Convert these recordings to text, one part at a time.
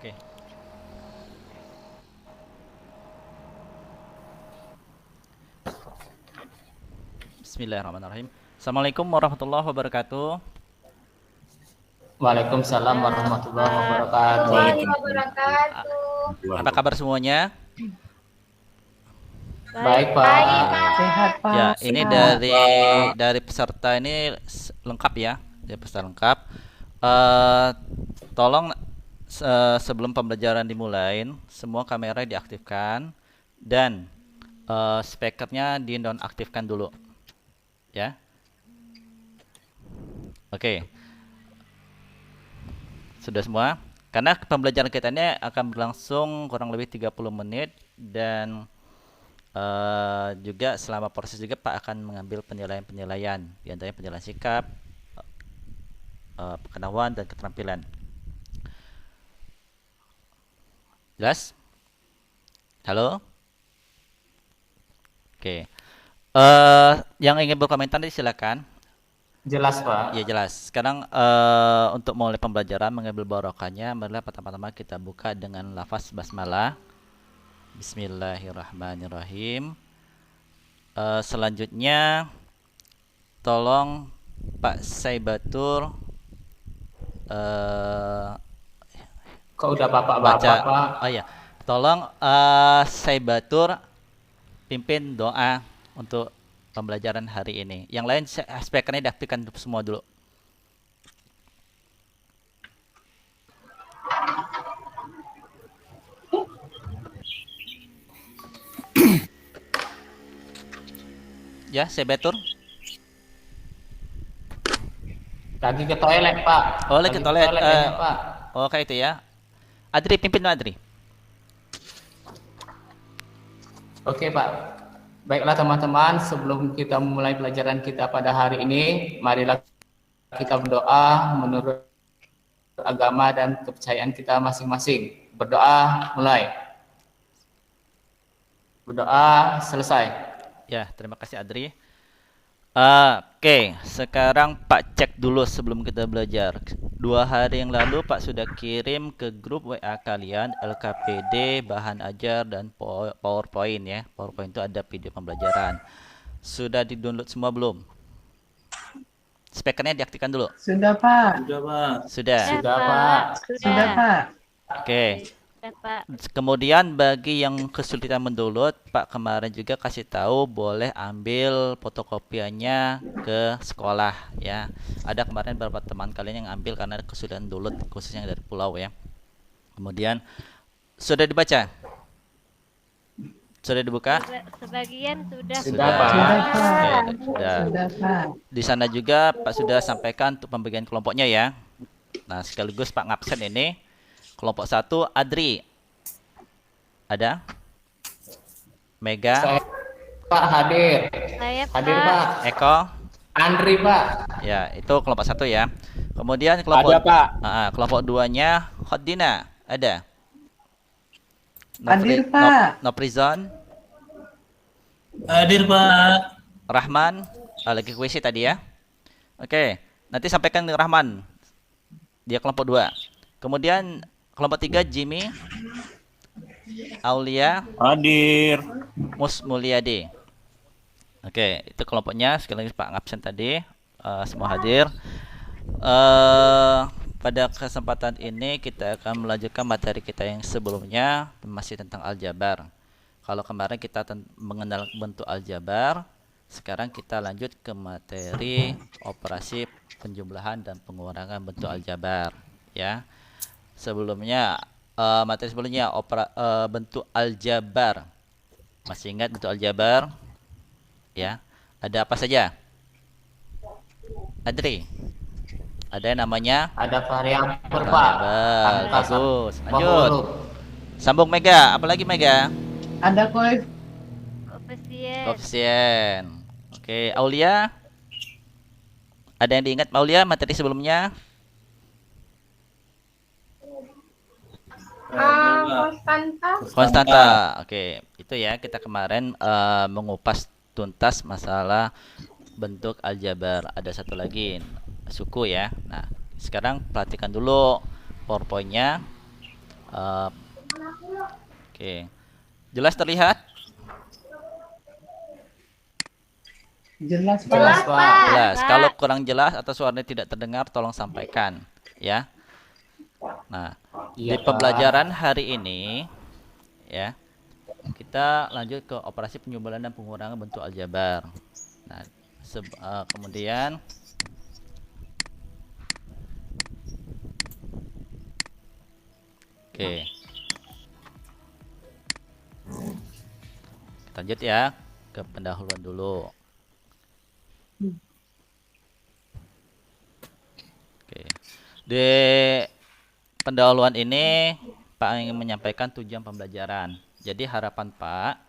Oke. Bismillahirrahmanirrahim. Assalamualaikum warahmatullahi wabarakatuh. Waalaikumsalam warahmatullahi wabarakatuh. Apa kabar semuanya? Baik, Pak. Sehat, Pak. Ya, ini Sehat. dari peserta ini lengkap ya. Dia peserta lengkap. Eh, Tolong sebelum pembelajaran dimulai, semua kamera diaktifkan dan speakernya dinonaktifkan dulu. Ya. Oke. Sudah semua? Karena pembelajaran kita ini akan berlangsung kurang lebih 30 menit dan juga selama proses juga Pak akan mengambil penilaian-penilaian, di antaranya penilaian sikap, pengetahuan dan keterampilan. Jelas? Halo? Oke. Yang ingin berkomentar silakan. Jelas, Pak. Ya jelas. Sekarang untuk mulai pembelajaran mengambil barokahnya, marilah pertama-tama kita buka dengan lafaz basmalah. Bismillahirrahmanirrahim. Selanjutnya, tolong Pak Saibatur Kok udah bapak-bapak, baca. Pak? Oh ya, tolong Saibatur pimpin doa untuk pembelajaran hari ini. Yang lain speakernya diaktifkan semua dulu. Ya, Saibatur. Lagi ke toilet, Pak. Oh, lagi ke toilet. ini, Pak. Oh, kayak itu ya. Adri, pimpin Adri. Oke, Pak. Baiklah teman-teman, sebelum kita memulai pelajaran kita pada hari ini, marilah kita berdoa menurut agama dan kepercayaan kita masing-masing. Berdoa mulai. Berdoa selesai. Ya, terima kasih Adri. Oke, sekarang Pak cek dulu sebelum kita belajar. 2 hari yang lalu Pak sudah kirim ke grup WA kalian LKPD, bahan ajar, dan PowerPoint ya. PowerPoint itu ada video pembelajaran. Sudah di-download semua belum? Speakernya diaktifkan dulu. Sudah, Pak. Sudah. Sudah, Pak. Sudah, Pak. Oke. Pak. Kemudian bagi yang kesulitan mendownload, Pak kemarin juga kasih tahu boleh ambil fotokopiannya ke sekolah ya. Ada kemarin beberapa teman kalian yang ambil karena kesulitan download khususnya dari pulau ya. Kemudian sudah dibaca? Sudah dibuka? Sebagian sudah. Sudah, Pak. Sudah, Pak. Oke, sudah. Sudah, Pak. Di sana juga Pak sudah sampaikan untuk pembagian kelompoknya ya. Nah, sekaligus Pak ngabsen ini. Kelompok 1 Adri. Ada? Mega? Pak hadir. Saya Hadir, Pak. Pak. Eko? Andri, Pak. Ya, itu kelompok 1 ya. Kemudian kelompok Ada, Pak. Kelompok 2-nya Khodina. Ada? Hadir, Pak. Noprizon? Hadir, Pak. Rahman? Lagi kuisi tadi ya. Oke, nanti sampaikan ke Rahman. Dia kelompok 2. Kemudian kelompok 3 Jimmy, Aulia, Hadir. Mus Mulyadi. Oke, itu kelompoknya. Sekali lagi Pak ngabsen tadi. Semua hadir. Pada kesempatan ini kita akan melanjutkan materi kita yang sebelumnya, masih tentang aljabar. Kalau kemarin kita mengenal bentuk aljabar, sekarang kita lanjut ke materi operasi penjumlahan dan pengurangan bentuk aljabar ya. Sebelumnya materi sebelumnya bentuk aljabar. Masih ingat bentuk aljabar? Ya. Ada apa saja? Adri. Ada yang namanya Ada variabel, Pak. variabel. Angka Bagus. sama Lanjut. huruf. Sambung Mega. Apalagi Mega? Ada Koefisien. Koefisien. Oke, Aulia. Ada yang diingat Aulia materi sebelumnya? Konstanta. Oke, itu ya kita kemarin mengupas tuntas masalah bentuk aljabar. Ada satu lagi suku ya. Nah, sekarang perhatikan dulu PowerPoint-nya. Uh, Oke. Jelas terlihat? Jelas, Jelas, Pak. Pak. Jelas. Pak. Kalau kurang jelas atau suaranya tidak terdengar, tolong sampaikan, ya. Nah, di Iya, Pak. pembelajaran hari ini, ya, kita lanjut ke operasi penjumlahan dan pengurangan bentuk aljabar. Nah, kemudian oke. Kita lanjut ya ke pendahuluan dulu. Oke. Di pendahuluan ini Pak ingin menyampaikan tujuan pembelajaran. Jadi harapan Pak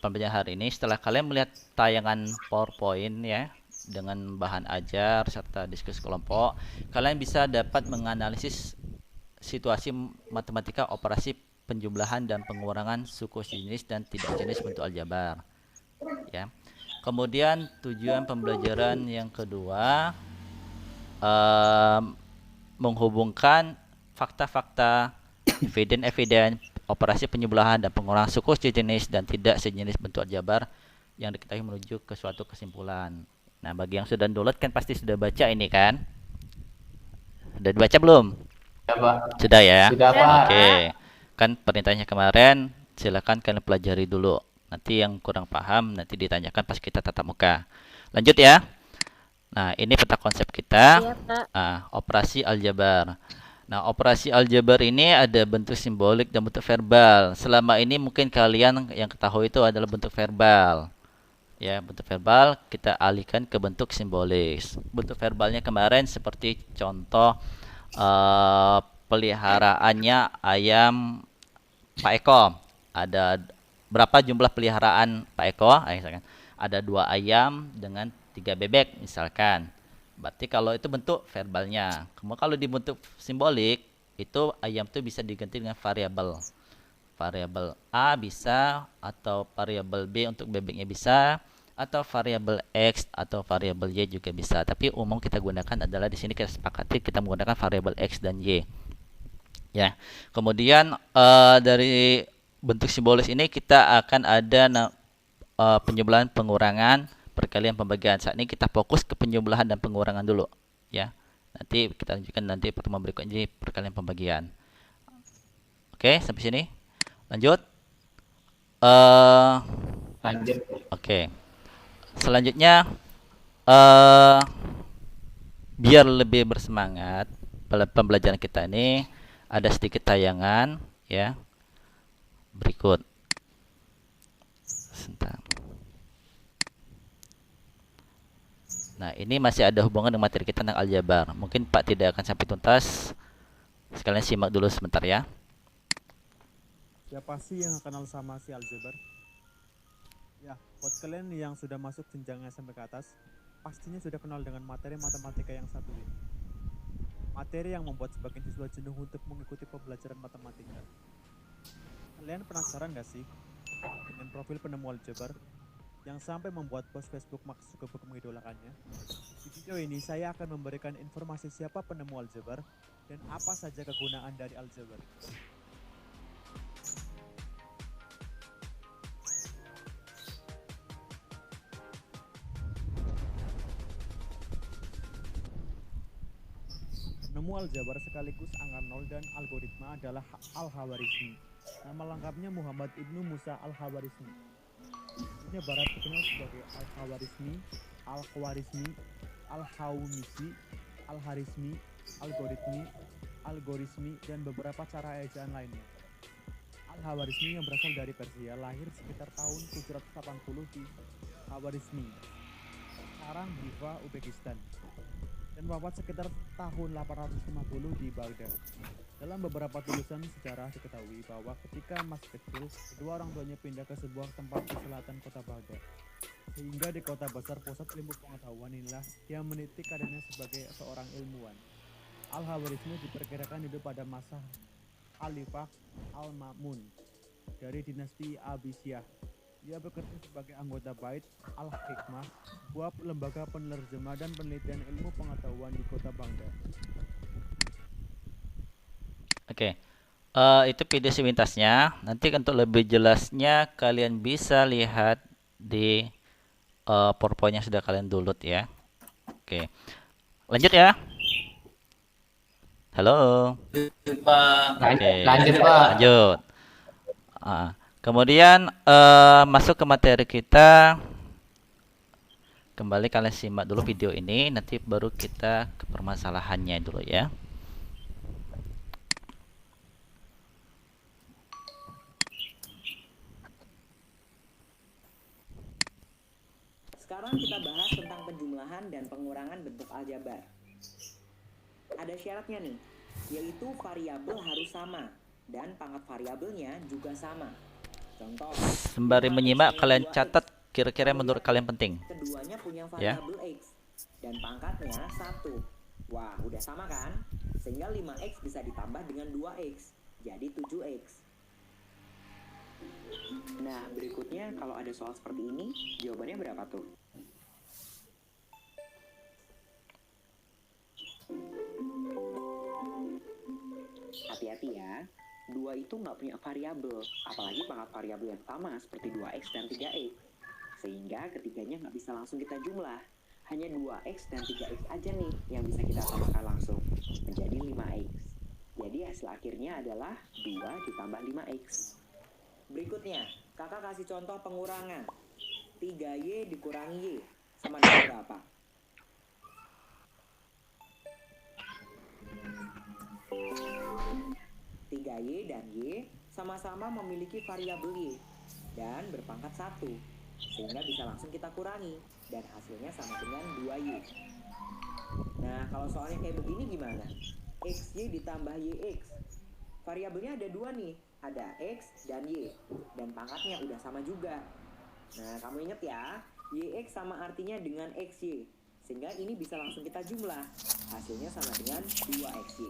pembelajaran hari ini setelah kalian melihat tayangan PowerPoint ya dengan bahan ajar serta diskusi kelompok, kalian bisa dapat menganalisis situasi matematika operasi penjumlahan dan pengurangan suku jenis dan tidak jenis bentuk aljabar. Ya. Kemudian tujuan pembelajaran yang kedua menghubungkan fakta-fakta, eviden operasi penjumlahan dan pengurangan suku sejenis dan tidak sejenis bentuk aljabar yang diketahui menuju ke suatu kesimpulan. Nah, bagi yang sudah download kan pasti sudah baca ini kan? Sudah dibaca belum? Ya, Pak. Sudah ya? Sudah, Pak. Oke. Kan perintahnya kemarin, silakan kalian pelajari dulu. Nanti yang kurang paham nanti ditanyakan pas kita tatap muka. Lanjut ya. Nah, ini peta konsep kita. Iya, Pak. Operasi aljabar. Nah, operasi aljabar ini ada bentuk simbolik dan bentuk verbal. Selama ini mungkin kalian yang ketahui itu adalah bentuk verbal. Ya, bentuk verbal kita alihkan ke bentuk simbolis. Bentuk verbalnya kemarin seperti contoh peliharaannya ayam Pak Eko. Ada berapa jumlah peliharaan Pak Eko? Ada 2 ayam dengan 3 bebek misalkan. Berarti kalau itu bentuk verbalnya. Kemudian kalau di bentuk simbolik itu ayam itu bisa diganti dengan variabel. Variabel A bisa, atau variabel B untuk bebeknya bisa, atau variabel X atau variabel Y juga bisa. Tapi umum kita gunakan adalah di sini kita sepakati kita menggunakan variabel X dan Y. Ya. Kemudian dari bentuk simbolis ini kita akan ada penjumlahan pengurangan perkalian pembagian. Saat ini kita fokus ke penjumlahan dan pengurangan dulu ya. Nanti kita lanjutkan nanti pertemuan berikutnya perkalian pembagian. Oke, sampai sini. Lanjut. Lanjut. Oke. Selanjutnya biar lebih bersemangat pembelajaran kita ini ada sedikit tayangan ya. Berikut. Sebentar. Nah, ini masih ada hubungan dengan materi kita tentang aljabar. Mungkin Pak tidak akan sampai tuntas. Sekalian simak dulu sebentar ya. Siapa sih yang kenal sama si aljabar? Ya, buat kalian yang sudah masuk jenjang SMP ke atas, pastinya sudah kenal dengan materi matematika yang satu ini. Materi yang membuat sebagian siswa jenuh untuk mengikuti pembelajaran matematika. Kalian penasaran gak sih dengan profil penemu aljabar yang sampai membuat post Facebook Mark Zuckerberg mengidolakannya? Di video ini saya akan memberikan informasi siapa penemu aljabar dan apa saja kegunaan dari aljabar. Penemu aljabar sekaligus angka nol dan algoritma adalah Al-Khawarizmi. Nama lengkapnya Muhammad Ibnu Musa Al-Khawarizmi. Ini barat dikenal sebagai Al-Khawarizmi, Al-Khwarizmi, Al-Hawmisi, Al-Harizmi, Algoritmi, dan beberapa cara ejaan lainnya. Al-Khawarizmi yang berasal dari Persia lahir sekitar tahun 780 di Khawarizmi, sekarang Hiva, Uzbekistan, dan wafat sekitar tahun 850 di Baghdad. Dalam beberapa tulisan sejarah diketahui bahwa ketika masih kecil, kedua orang tuanya pindah ke sebuah tempat di selatan kota Baghdad. Sehingga di kota besar pusat ilmu pengetahuan inilah dia meniti karirnya sebagai seorang ilmuwan. Al-Khawarizmi diperkirakan hidup pada masa Khalifah Al-Ma'mun dari dinasti Abbasiyah. Ia bekerja sebagai anggota Bait Al-Hikmah, sebuah lembaga penerjemah dan penelitian ilmu pengetahuan di kota Baghdad. Oke. Itu video sepintasnya. Nanti untuk lebih jelasnya kalian bisa lihat di PowerPoint yang sudah kalian download ya. Oke. Lanjut ya. Halo. Pak. Oke. Lanjut Pak. Lanjut. Kemudian masuk ke materi kita. Kembali kalian simak dulu video ini, nanti baru kita ke permasalahannya dulu ya. Sekarang kita bahas tentang penjumlahan dan pengurangan bentuk aljabar. Ada syaratnya nih, yaitu variabel harus sama dan pangkat variabelnya juga sama. Contoh, Sembari 5x menyimak, dengan kalian 2x. catat kira-kira menurut kalian penting. Keduanya punya Ya. variabel x dan pangkatnya 1. Wah, udah sama kan? Sehingga 5x bisa ditambah dengan 2x, jadi 7x. Nah, berikutnya kalau ada soal seperti ini, jawabannya berapa tuh? Hati-hati ya, 2 itu nggak punya variabel, apalagi pangkat variabel yang sama seperti 2x dan 3x. Sehingga ketiganya nggak bisa langsung kita jumlah. Hanya 2x dan 3x aja nih yang bisa kita tambahkan langsung, menjadi 5x. Jadi hasil akhirnya adalah 2 ditambah 5x. Berikutnya, kakak kasih contoh pengurangan. 3y dikurangi y sama dengan berapa? Tiga y dan y sama-sama memiliki variabel y dan berpangkat 1, sehingga bisa langsung kita kurangi dan hasilnya sama dengan 2y. Nah, kalau soalnya kayak begini gimana? Xy ditambah yx. Variabelnya ada 2 nih, ada x dan y, dan pangkatnya udah sama juga. Nah, kamu inget ya, yx sama artinya dengan xy, sehingga ini bisa langsung kita jumlah. Hasilnya sama dengan 2xy.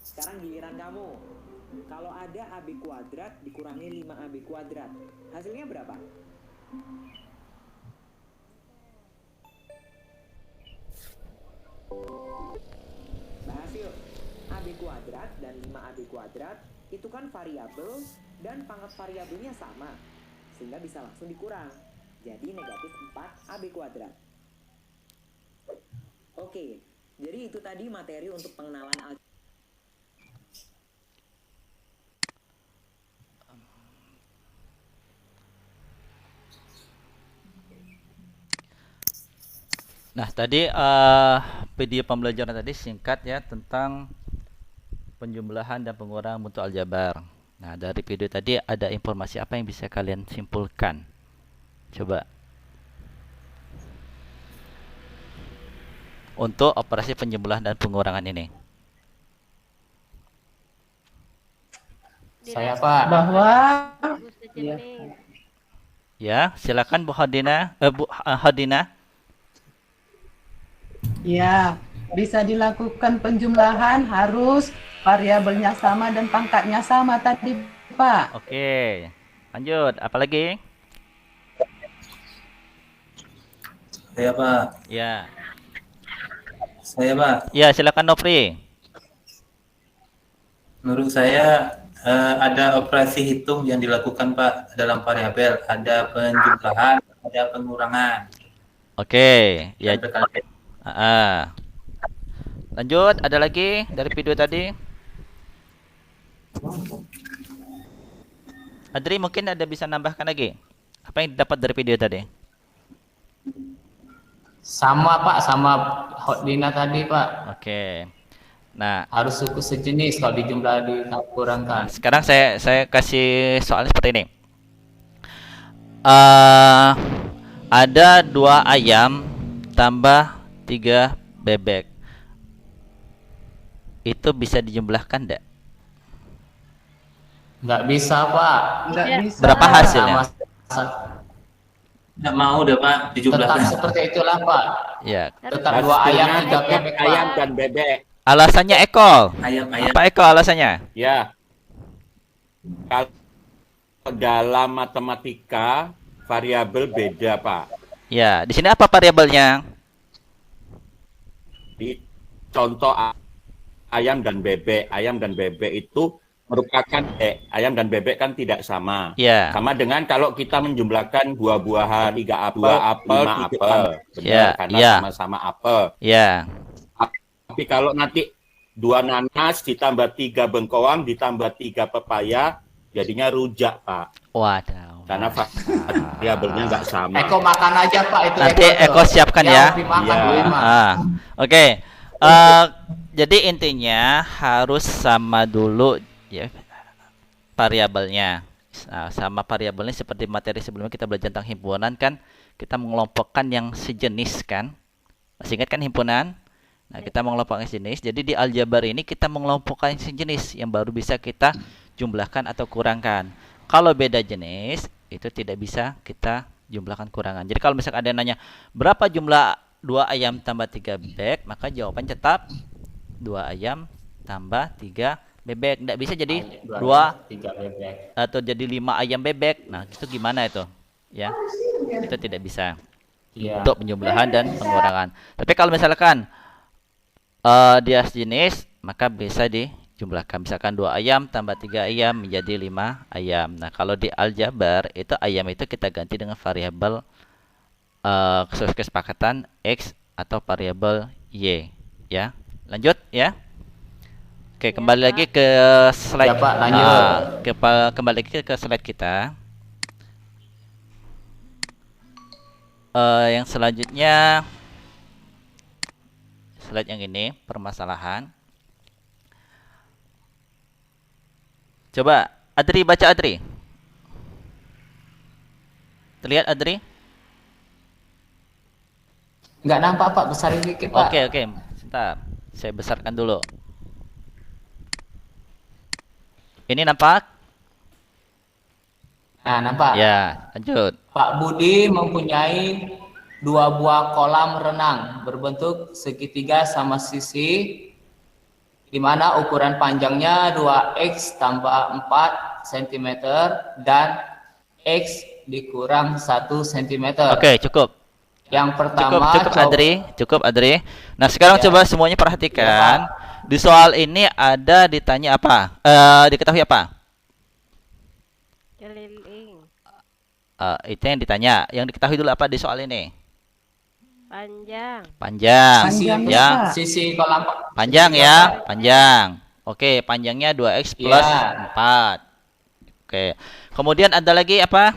Sekarang giliran kamu. Kalau ada AB kuadrat dikurangi 5AB kuadrat, hasilnya berapa? Bahas yuk. AB kuadrat dan 5AB kuadrat itu kan variabel dan pangkat variabelnya sama, sehingga bisa langsung dikurang. Jadi negatif 4AB kuadrat. Oke, jadi itu tadi materi untuk pengenalan aljabar. Nah, tadi video pembelajaran tadi singkat ya tentang penjumlahan dan pengurangan bentuk aljabar. Nah, dari video tadi ada informasi apa yang bisa kalian simpulkan? Coba. Untuk operasi penjumlahan dan pengurangan ini. Saya Pak. Bahwa Bu sejenis. Ya, silakan Bu Hadina, Bu Hadina. ya bisa dilakukan penjumlahan harus variabelnya sama dan pangkatnya sama tadi, Pak. Oke. Lanjut, apa lagi? Saya Pak. Ya. Saya Pak. Ya, silakan Nopri. Menurut saya ada operasi hitung yang dilakukan Pak dalam variabel. Ada penjumlahan, ada pengurangan. Oke, ya. Dan berkali- Lanjut, ada lagi dari video tadi? Adri mungkin ada bisa nambahkan lagi? Apa yang didapat dari video tadi? Sama Pak, sama Hotdina tadi Pak. Oke. Nah, Harus suku sejenis kalau dijumlah dikurangkan. sekarang saya kasih soalnya seperti ini. Ada 2 ayam tambah 3 bebek. Itu bisa dijumlahkan enggak? Nggak bisa Pak. Nggak Ya. bisa. Berapa hasilnya? Nggak mau udah Pak Tetap dijumlahkan. seperti itulah Pak. Ya. Tetap 2 ayam 3 bebek Pak. ayam dan bebek. Alasannya Eko. Ayam-ayam. Apa Eko alasannya? Ya. Kalau dalam matematika variabel beda, Pak. Ya, di sini apa variabelnya? Di contoh ayam dan bebek. Ayam dan bebek itu merupakan ayam dan bebek kan tidak sama. Ya. Sama dengan kalau kita menjumlahkan buah-buahan, 3 apel, 5 apel. Benar, karena sama-sama apel. Ya. Tapi kalau nanti 2 nanas ditambah 3 bengkoang ditambah 3 pepaya, jadinya rujak, Pak. Waduh. Karena variabelnya nggak sama. Eko makan aja Pak itu. Nanti Eko siapkan ya. Dimakan Iya. dulu, Mas. Oke. Jadi intinya harus sama dulu ya variabelnya. Nah, sama variabelnya seperti materi sebelumnya kita belajar tentang himpunan kan, kita mengelompokkan yang sejenis kan. Masih ingat kan himpunan? Nah, kita mengelompokkan sejenis. Jadi di aljabar ini kita mengelompokkan sejenis yang baru bisa kita jumlahkan atau kurangkan. Kalau beda jenis itu tidak bisa kita jumlahkan kurangan. Jadi kalau misalkan ada yang nanya berapa jumlah 2 ayam tambah 3 bebek, maka jawaban tetap 2 ayam tambah 3 bebek. Tidak bisa jadi 3 bebek. atau jadi 5 ayam bebek. Nah, itu gimana itu? Ya. Itu tidak bisa. Iya. Untuk penjumlahan dan pengurangan. Tapi kalau misalkan dia sejenis, maka bisa dijumlahkan. Misalkan 2 ayam tambah 3 ayam menjadi 5 ayam. Nah, kalau di aljabar itu ayam itu kita ganti dengan variabel kesepakatan X atau variabel Y, ya. Lanjut ya. Oke, kembali lagi ke slide. Ya, Pak, lanjut. Kembali lagi ke slide kita. Yang selanjutnya slide yang ini, permasalahan. Coba Adri baca, Adri. Terlihat Adri? Nggak nampak Pak, besarin dikit Pak. Oke, sebentar. Saya besarkan dulu. Ini nampak? Nah, nampak. Ya, lanjut. Pak Budi mempunyai 2 buah kolam renang berbentuk segitiga sama sisi, di mana ukuran panjangnya 2x tambah 4 cm dan x dikurang 1 cm. Oke, cukup. Yang pertama Cukup Adri. Nah, sekarang coba semuanya perhatikan. Di soal ini ada ditanya apa? Diketahui apa? Keliling. Itu yang ditanya. Yang diketahui dulu apa di soal ini? Panjang. Panjang. Panjang, Ya. Pak. sisi kolam Panjang ya, panjang. Oke, panjangnya 2x plus Iya. 4. Oke. Kemudian ada lagi apa?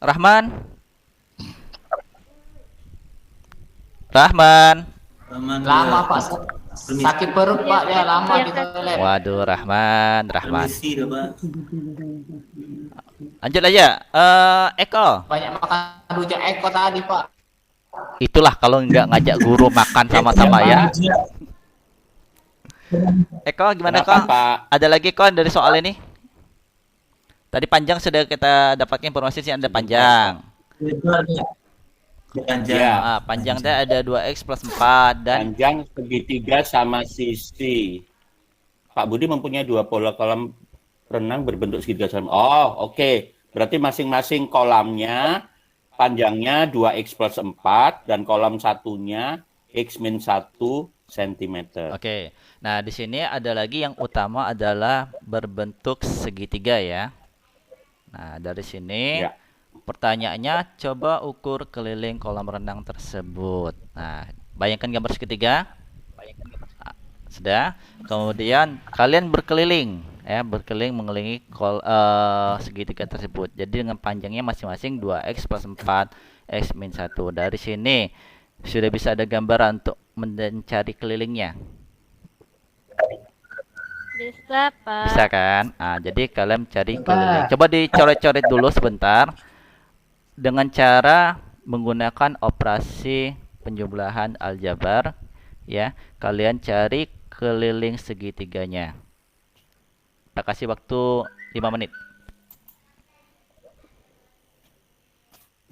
Rahman. lama Pak. Sakit perut Pak, ya lama di toilet. Waduh, Rahman. Permisi, Pak. Lanjut aja. Eko. Banyak makan rujak Eko tadi Pak. Itulah kalau nggak ngajak guru makan sama-sama ya. Eko, gimana Kenapa, Eko? Pak? Ada lagi Eko dari soal ini? Tadi panjang sudah kita dapatkan informasi sih ada panjang. Panjang. Ya, Panjangnya ada 2x plus 4 dan panjang segitiga sama sisi. Pak Budi mempunyai 2 pola kolam renang berbentuk segitiga sama. Oh, oke. Berarti masing-masing kolamnya panjangnya 2x plus 4 dan kolam satunya x min 1 cm. Oke. Nah, di sini ada lagi yang utama adalah berbentuk segitiga ya. Nah, dari sini Ya. pertanyaannya coba ukur keliling kolam renang tersebut. Nah, bayangkan gambar segitiga. Sudah. Kemudian kalian berkeliling ya, berkeliling mengelilingi segitiga tersebut. Jadi dengan panjangnya masing-masing 2x plus 4 x min 1. Dari sini sudah bisa ada gambaran untuk mencari kelilingnya. Bisa, Pak. Bisa kan? Jadi kalian cari keliling. Coba dicoret-coret dulu sebentar dengan cara menggunakan operasi penjumlahan aljabar ya. Kalian cari keliling segitiganya. Kita kasih waktu 5 menit.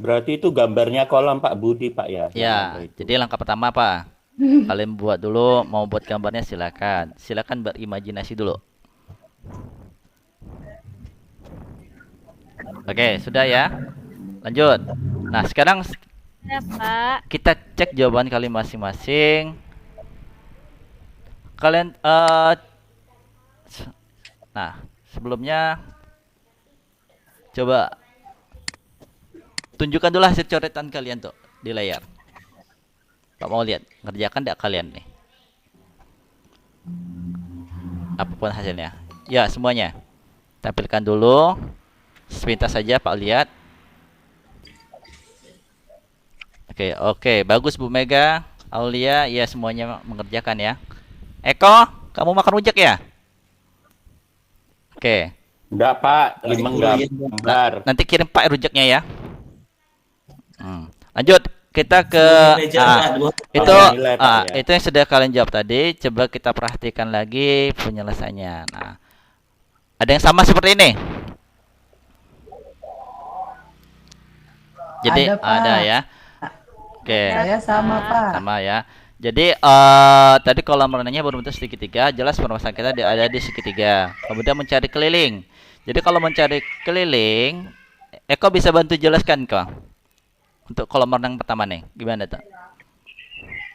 Berarti itu gambarnya kolam Pak Budi, Pak ya? Ya, jadi langkah pertama apa? Kalian buat dulu, mau buat gambarnya silakan. Silakan berimajinasi dulu. Oke, sudah ya. Lanjut. Nah, sekarang Ya, Pak. kita cek jawaban kalian masing-masing. Kalian Nah, sebelumnya coba tunjukkan dulu hasil coretan kalian tuh di layar. Pak mau lihat, ngerjakan tidak kalian nih? Apapun hasilnya. Ya, semuanya. Tampilkan dulu. Sepintas saja Pak lihat. Oke, bagus Bu Mega, Aulia, ya semuanya mengerjakan ya. Eko, kamu makan rujak ya? Oke. Enggak, Pak. Ini menggambar. Nanti kirim Pak rujaknya ya. Lanjut, kita ke itu yang sudah kalian jawab tadi. Coba kita perhatikan lagi penyelesaiannya. Nah, ada yang sama seperti ini. Jadi ada ya. Oke. Saya sama Pak. Sama ya. Jadi tadi kolam renangnya berbentuk segitiga, jelas permasalahan kita ada di segitiga. Kemudian mencari keliling. Jadi kalau mencari keliling, Eko bisa bantu jelaskan kok. Untuk kolam renang pertama nih, gimana tuh?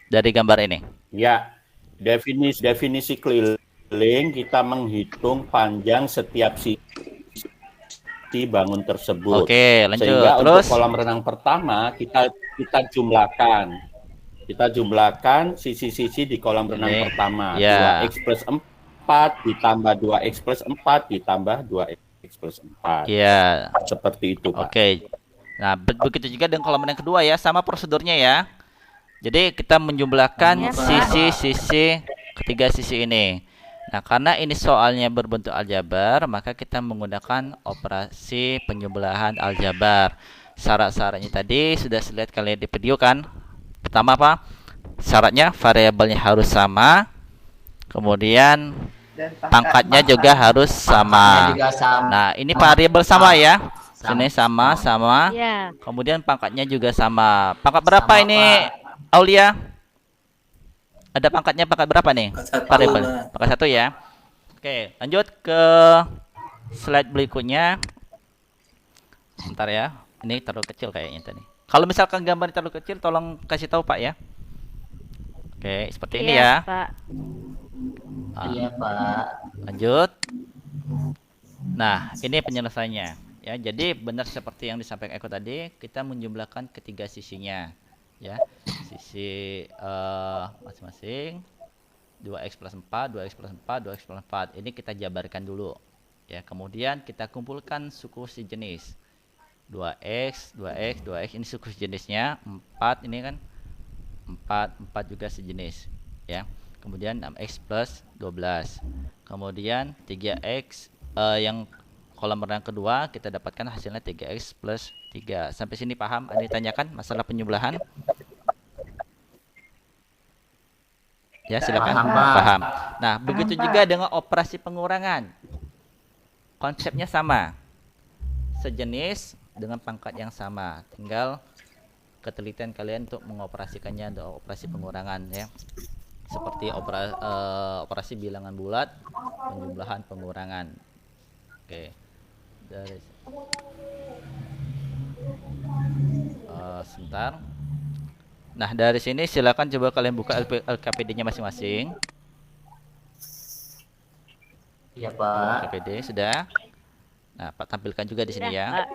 Dari gambar ini. Ya, definisi keliling kita menghitung panjang setiap sisi bangun tersebut. Oke, lanjut. Sehingga Terus untuk kolam renang pertama kita jumlahkan. Kita jumlahkan sisi-sisi di kolam renang pertama. Ya. 2x plus 4 ditambah 2x plus 4 ditambah 2x plus 4. Iya. Seperti itu, Pak. Oke. Nah, begitu juga dengan kolam renang kedua ya, sama prosedurnya ya. Jadi kita menjumlahkan sisi-sisi ketiga sisi ini. Nah, karena ini soalnya berbentuk aljabar, maka kita menggunakan operasi penjumlahan aljabar. Syarat-syaratnya tadi sudah lihat kalian di video kan? Pertama apa? Syaratnya variabelnya harus sama. Kemudian pangkatnya juga harus sama. Nah, ini variabel sama ya. Sini sama. Ya. Kemudian pangkatnya juga sama. Pangkat berapa ini, Aulia? Ada pangkat berapa nih? Variabel. Pangkat 1 ya. Oke, lanjut ke slide berikutnya. Sebentar ya. Ini terlalu kecil kayaknya tadi. Kalau misalkan gambar terlalu kecil, tolong kasih tahu Pak ya. Oke, seperti ini ya. Pak. Iya, Pak. Lanjut. Nah, ini penyelesaiannya. Ya, jadi benar seperti yang disampaikan Eko tadi, kita menjumlahkan ketiga sisinya. Ya, sisi masing-masing 2x plus 4, 2x plus 4, 2x plus 4. Ini kita jabarkan dulu. Ya, kemudian kita kumpulkan suku sejenis. 2x, 2x, 2x ini suku sejenisnya, 4 ini kan 4 juga sejenis, ya. Kemudian 6x plus 12. Kemudian 3x yang kolam renang kedua kita dapatkan hasilnya 3x plus 3. Sampai sini paham? Ada ditanyakan masalah penjumlahan? Ya, silakan. Paham. Nah, begitu juga dengan operasi pengurangan. Konsepnya sama. Sejenis dengan pangkat yang sama. Tinggal ketelitian kalian untuk mengoperasikannya untuk operasi pengurangan ya. Seperti operasi bilangan bulat, penjumlahan, pengurangan. Oke. Dari sebentar. Nah, dari sini silakan coba kalian buka LKPD-nya masing-masing. Iya, Pak. LKPD sudah. Nah, Pak tampilkan juga di sini ya.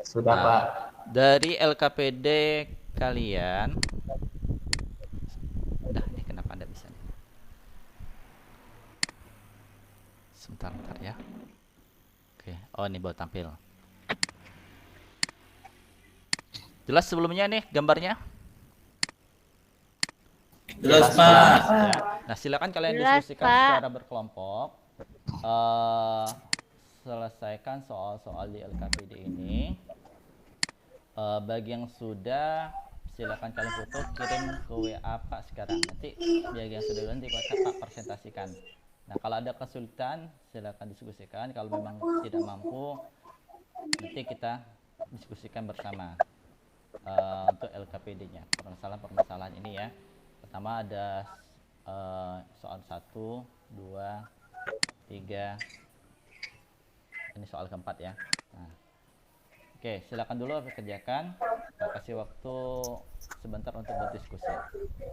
Sudah, Pak. Dari LKPD kalian. Udah, ini kenapa Anda bisa nih? Sebentar ya. Oke, oh ini baru tampil. Jelas sebelumnya nih gambarnya? Jelas, Pak. Ya. Nah, silakan kalian Jelas, diskusikan Pak. secara berkelompok. Selesaikan soal-soal di LKPD ini. Bagi yang sudah, silakan kalian foto kirim ke WA Pak sekarang. Nanti bagi yang sudah nanti Pak presentasikan. Nah, kalau ada kesulitan silakan diskusikan. Kalau memang tidak mampu, nanti kita diskusikan bersama untuk LKPD-nya. Permasalahan ini ya. Pertama ada soal 1, 2, 3. Ini soal keempat ya. Nah. Oke, silakan dulu kerjakan. Kita kasih waktu sebentar untuk berdiskusi.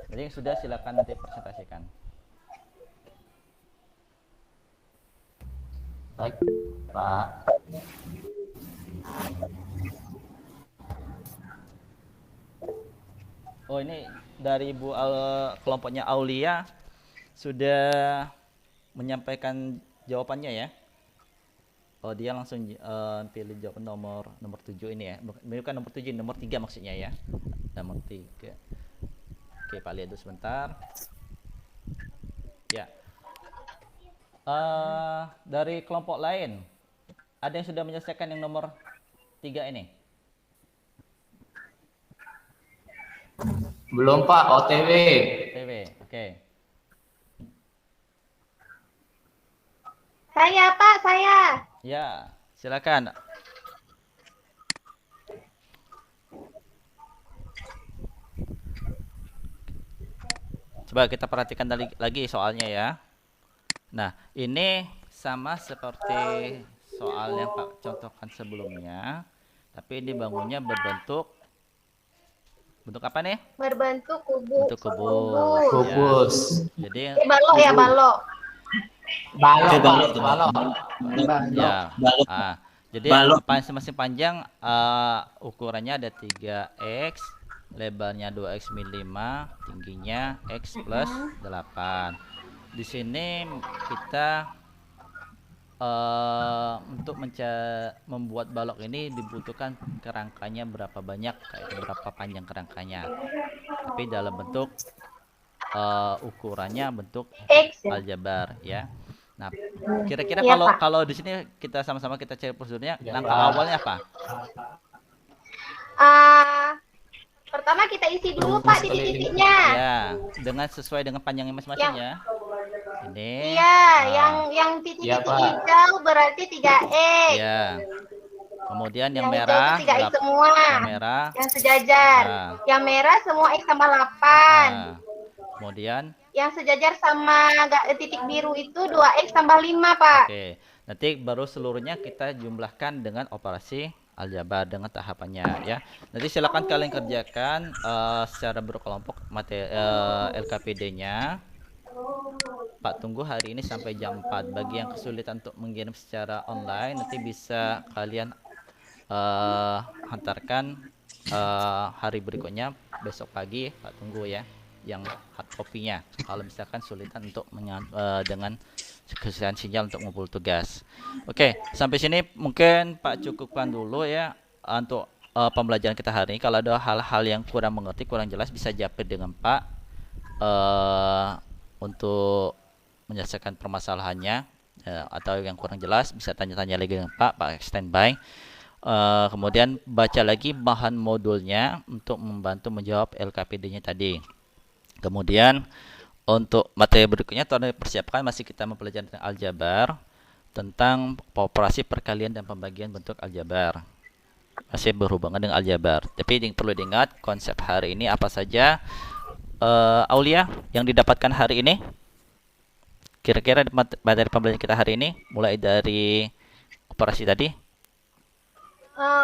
Jadi yang sudah silakan nanti presentasikan. Baik, Pak. Oh, ini dari kelompoknya Aulia sudah menyampaikan jawabannya ya. Oh, dia langsung pilih jawaban nomor 7 ini ya. Bukan nomor 7, nomor 3 maksudnya ya. Nomor 3. Oke, Pak lihat dulu sebentar. Ya. Dari kelompok lain ada yang sudah menyelesaikan yang nomor 3 ini? Belum Pak, OTW. TW, oke. Saya Pak, saya. Ya, silakan. Coba kita perhatikan lagi soalnya ya. Nah, ini sama seperti soal yang Pak contohkan sebelumnya, tapi ini bangunnya bentuk apa nih? Berbentuk kubus. Bentuk kubus. Kubus. Ya. Jadi Balok ya, balok. Balok, balok, Pak. Balok. ya. Balok. Jadi Balok. masing-masing panjang ukurannya ada 3x, lebarnya 2x min 5, tingginya x plus 8. Di sini kita untuk membuat balok ini dibutuhkan kerangkanya berapa banyak, kayak berapa panjang kerangkanya. Tapi dalam bentuk ukurannya bentuk X ya? aljabar ya. Nah, kira-kira Iya, Pak. kalau di sini kita sama-sama kita cari prosedurnya, Ya, langkah Pak. awalnya apa? Pertama kita isi dulu Pak titik-titiknya. Ya, dengan sesuai dengan panjangnya masing-masing ya. Ini. Iya, Ah, yang titik-titik Iya, Pak. hijau berarti 3X. ya. Kemudian yang Yang hijau merah, itu 3X semua. yang merah. Yang sejajar. Ah. Yang merah semua X tambah 8. Nah, kemudian Yang sejajar sama titik biru itu 2X tambah 5, Pak. oke. Nanti baru seluruhnya kita jumlahkan dengan operasi aljabar dengan tahapannya ya. Nanti silakan kalian kerjakan secara berkelompok LKPD-nya. Pak tunggu hari ini sampai jam 4. Bagi yang kesulitan untuk mengirim secara online, nanti bisa kalian hantarkan hari berikutnya besok pagi. Pak tunggu ya, yang hard copy-nya. Kalau misalkan sulitan untuk dengan kesulitan sinyal untuk mengumpul tugas. Oke, sampai sini mungkin Pak cukupkan dulu ya untuk pembelajaran kita hari ini. Kalau ada hal-hal yang kurang mengerti, kurang jelas, bisa japri dengan Pak untuk menyelesaikan permasalahannya, atau yang kurang jelas bisa tanya-tanya lagi dengan Pak standby. Kemudian baca lagi bahan modulnya untuk membantu menjawab LKPD-nya tadi. Kemudian untuk materi berikutnya tolong persiapkan, masih kita mempelajari tentang aljabar, tentang operasi perkalian dan pembagian bentuk aljabar. Masih berhubungan dengan aljabar. Tapi yang perlu diingat, konsep hari ini apa saja, Aulia, yang didapatkan hari ini? Kira-kira materi pembelajaran kita hari ini, mulai dari operasi tadi.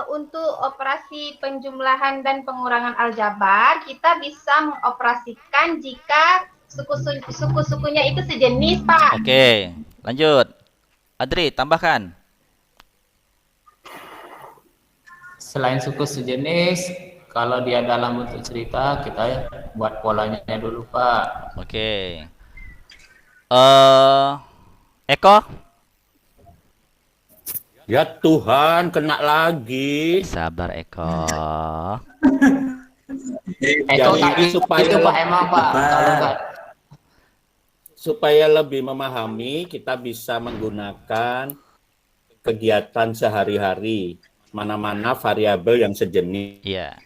Untuk operasi penjumlahan dan pengurangan aljabar, kita bisa mengoperasikan jika suku-sukunya itu sejenis, Pak. Oke, lanjut. Adri, tambahkan. Selain suku sejenis, kalau dia dalam bentuk cerita, kita buat polanya dulu, Pak. Oke. Eko? Ya Tuhan, kena lagi. Sabar Eko. Itu Jadi supaya itu Pak emang Pak. Kalau enggak supaya lebih memahami, kita bisa menggunakan kegiatan sehari-hari. Mana-mana variabel yang sejenis. Iya.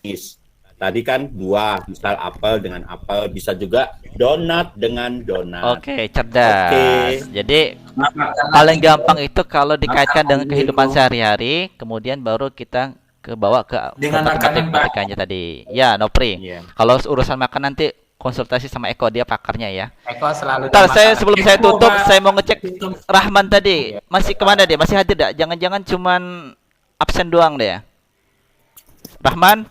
Tadi kan buah, misal apel dengan apel, bisa juga donat dengan donat. Oke, cerdas. Oke. Jadi paling gampang itu kalau dikaitkan dengan kehidupan sehari-hari, kemudian baru kita bawa ke Dengan makanan, Pak. matematikanya tadi. Ya, Nopri. Iya. Kalau urusan makan nanti konsultasi sama Eko, dia pakarnya ya. Eko selalu Ntar ada saya masalah. sebelum saya tutup, Pak. saya mau ngecek Rahman tadi. Masih kemana dia? Masih hadir tidak? Jangan-jangan cuman absen doang deh ya. Rahman?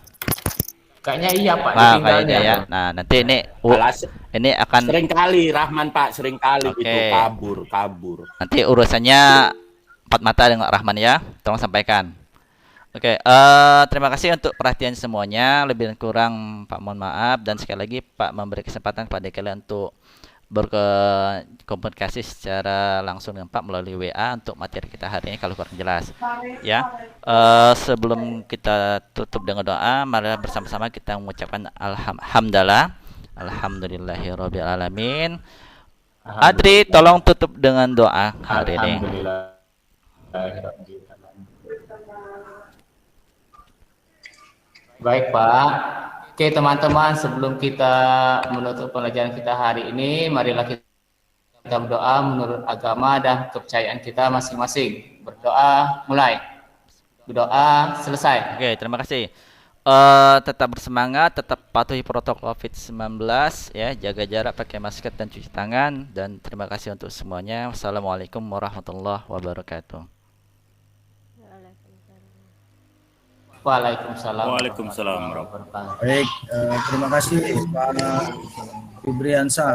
Kayaknya iya Pak. Nah, ditinggalnya. kayaknya ya. Nah, nanti Alas, ini akan seringkali Rahman Pak, seringkali Oke. itu kabur. nanti urusannya empat mata dengan Rahman ya. Tolong sampaikan. Oke, terima kasih untuk perhatian semuanya. Lebih dan kurang Pak mohon maaf, dan sekali lagi Pak memberi kesempatan kepada kalian untuk berkomunikasi secara langsung dengan Pak melalui WA untuk materi kita hari ini kalau kurang jelas. Ya, sebelum kita tutup dengan doa, mari bersama-sama kita mengucapkan alhamdulillah, alhamdulillahirabbil alamin. Adri, tolong tutup dengan doa hari ini. Baik Pak. Oke teman-teman, sebelum kita menutup pelajaran kita hari ini, marilah kita berdoa menurut agama dan kepercayaan kita masing-masing. Berdoa mulai. Berdoa selesai. Oke, terima kasih. Tetap bersemangat, tetap patuhi protokol COVID-19 ya, jaga jarak, pakai masker dan cuci tangan, dan terima kasih untuk semuanya. Wassalamualaikum warahmatullahi wabarakatuh. Waalaikumsalam. Waalaikumsalam warahmatullahi wabarakatuh. Baik, terima kasih Pak Fibriansa.